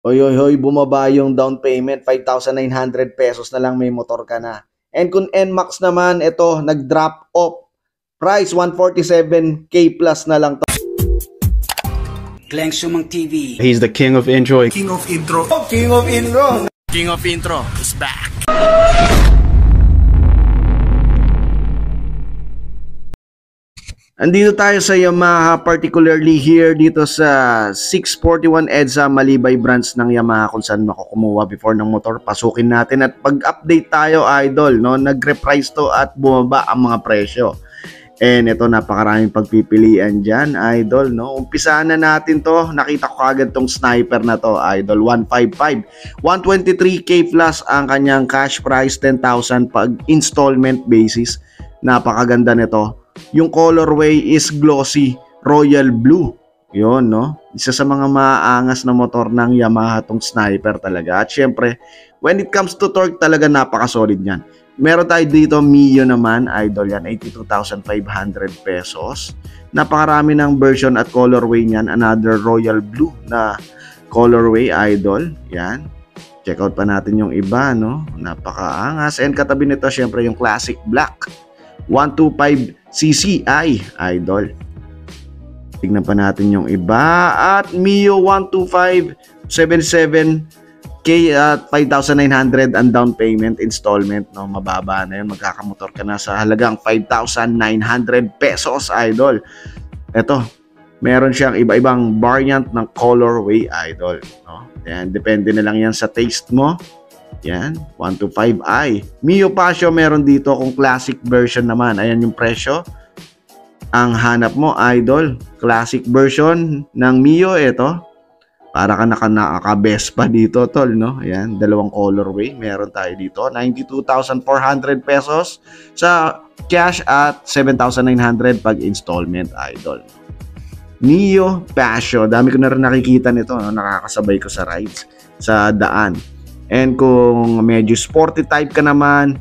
Hoy, hoy, hoy, bumaba yung down payment, 5,900 pesos na lang may motor ka na. And kung NMAX naman, ito, nag-drop off. Price, 147K plus na lang to. Glenn Sumang TV. He's the king of enjoy. King of intro. Oh, King of Intro. King of intro is back. Andito tayo sa Yamaha, particularly here dito sa 641 EDSA Malibay branch ng Yamaha kung saan makukumuha before ng motor. Pasukin natin at pag-update tayo, idol, no? Nag-reprice to at bumaba ang mga presyo. And ito, napakaraming pagpipilian dyan, idol, no? Umpisaan na natin to. Nakita ko agad tong sniper na to, idol. 155. 123K plus ang kanyang cash price, 10,000 pag installment basis. Napakaganda nito. Yung colorway is glossy royal blue. Yun, no? Isa sa mga maaangas na motor ng Yamaha tong sniper talaga. At syempre, when it comes to torque talaga napaka-solid niyan. Meron tayo dito Mio naman, idol yan, 82,500 pesos. Napakarami ng version at colorway niyan. Another royal blue na colorway, idol. Yan. Check out pa natin yung iba, no? Napakaangas. And katabi nito, syempre, yung classic black. 125cc idol. Tignan pa natin yung iba. At Mio 125 77K at 5,900 ang down payment installment, no? Mababa na yun. Magkakamotor ka na sa halagang 5,900 pesos, idol. Ito, meron siyang iba-ibang variant ng colorway, idol, no? Yan, depende na lang yan sa taste mo. Yan, 125i. Mio Passion meron dito kung classic version naman. Ayan yung presyo. Ang hanap mo, idol, classic version ng Mio, ito. Para ka naka-Vespa dito, tol, no? Ayan, dalawang colorway. Meron tayo dito. 92,400 pesos sa cash at 7,900 pag installment, idol. Mio Passion. Dami ko na rin nakikita nito, no? Nakakasabay ko sa rides, sa daan. And kung medyo sporty type ka naman,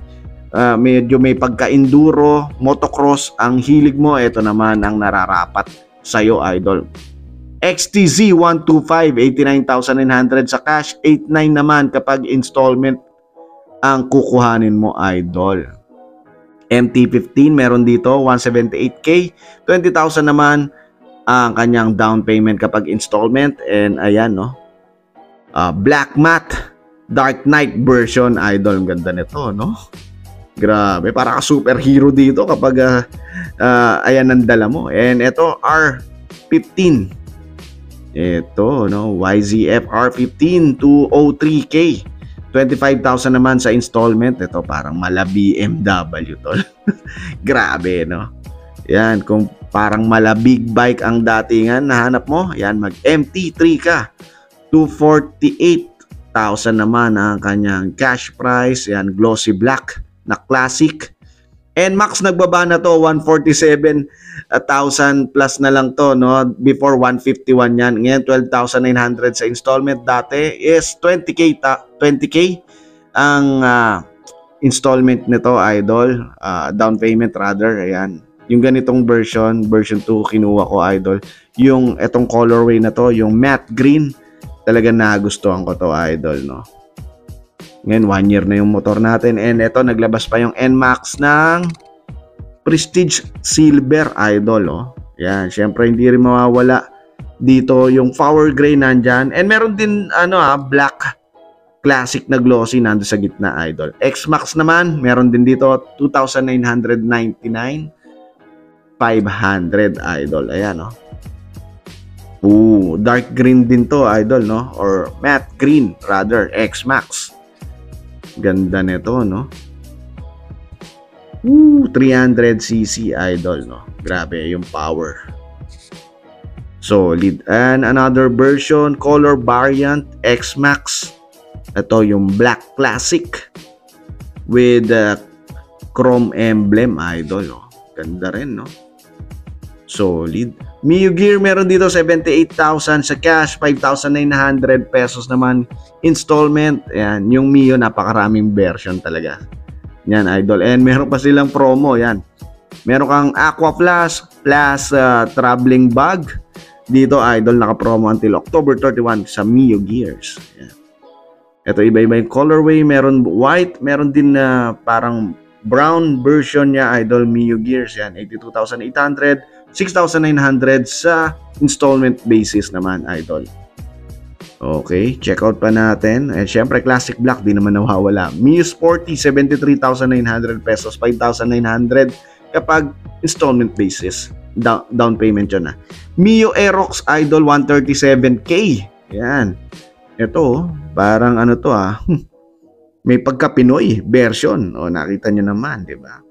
medyo may pagka-enduro, motocross ang hilig mo, ito naman ang nararapat sa'yo, idol. XTZ 125, 89,900 sa cash, 89 naman kapag installment ang kukuhanin mo, idol. MT-15 meron dito, 178K, 20,000 naman ang kanyang down payment kapag installment. And ayan, no? Black Matte Dark Knight version, idol. Ang ganda nito, no? Grabe, para ka superhero dito kapag ayan ang dala mo. And ito, R15. Ito, no? YZF R15 203K. 25,000 naman sa installment. Ito, parang mala BMW, tol. Grabe, no? Yan, kung parang mala big bike ang datingan nahanap mo, yan, mag MT3 ka. 248,000 naman ang kanyang cash price. Yan, glossy black na classic. NMAX nagbaba na to, 147,000 plus na lang to, no? Before 151 yan. Ngayon 12,900 sa installment. Dati is 20K ang installment nito, idol. Down payment rather. Ayan. Yung ganitong version 2 kinuha ko, idol. Yung etong colorway na to, yung matte green, talagang nagustuhan ko to, idol, no? Ngayon, 1 year na yung motor natin. And ito, naglabas pa yung NMAX ng Prestige Silver, idol, oh. Yan, syempre hindi rin mawawala dito yung Power Gray nandyan. And meron din, black classic na glossy nando sa gitna, idol. X-Max naman, meron din dito, 2,999. 500, idol. Ayan, oh. Dark green din to, idol, no? Or matte green, rather, X-Max. Ganda nito, no? 300cc, idol, no? Grabe yung power. Solid. And another version, color variant, X-Max. Ito yung black classic with chrome emblem, idol, no? Ganda rin, no? Solid. Mio Gear meron dito 78,000 sa cash, 5,900 pesos naman installment. Ayan, yung Mio napakaraming version talaga. Yan, idol. And meron pa silang promo, yan. Meron kang Aqua Flash plus traveling bag Dito, idol, naka-promo until October 31 sa Mio Gears. Yan. Ito, iba-iba yung colorway. Meron white, meron din na parang brown version niya, idol, Mio Gears. Yan, 82,800, 6,900 sa installment basis naman, idol. Okay, check out pa natin. And syempre, classic black, di naman nawawala. Mio Sporty, 73,900 pesos, 5,900 kapag installment basis. Down payment yun na. Mio Aerox, idol, 137K. Yan. Ito, parang ano to may pagka-Pinoy version. O, nakita nyo naman, di ba?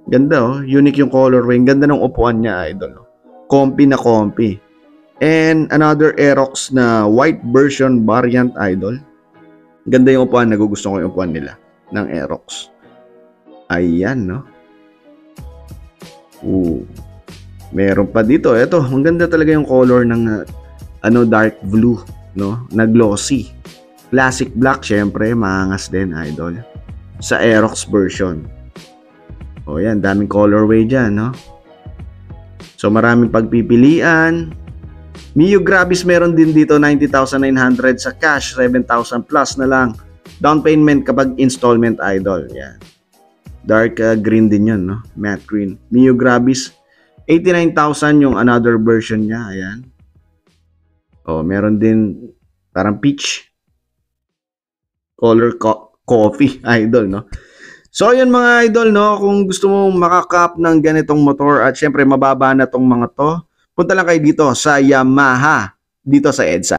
Ganda unique yung colorway. Ganda ng upuan niya, idol. Comfy na comfy. And another Aerox na white version variant, idol. Ganda yung upuan. Nagugustuhan ko yung upuan nila ng Aerox. Ayan, no? Meron pa dito. Ito, ang ganda talaga yung color ng dark blue, no? Na glossy. Classic black, syempre, maangas din, idol. Sa Aerox version. O yan, daming colorway dyan, no? So, maraming pagpipilian. Mio Gravis meron din dito, 90,900 sa cash, 7,000 plus na lang. Down payment kapag installment, idol. Yan. Dark green din yun, no? Matte green. Mio Gravis, 89,000 yung another version niya. Ayan. O, meron din parang peach. Color coffee, idol, no? So, yun mga idol, no? Kung gusto mo makakap ng ganitong motor at syempre mababa na tong mga to, punta lang kayo dito sa Yamaha, dito sa EDSA.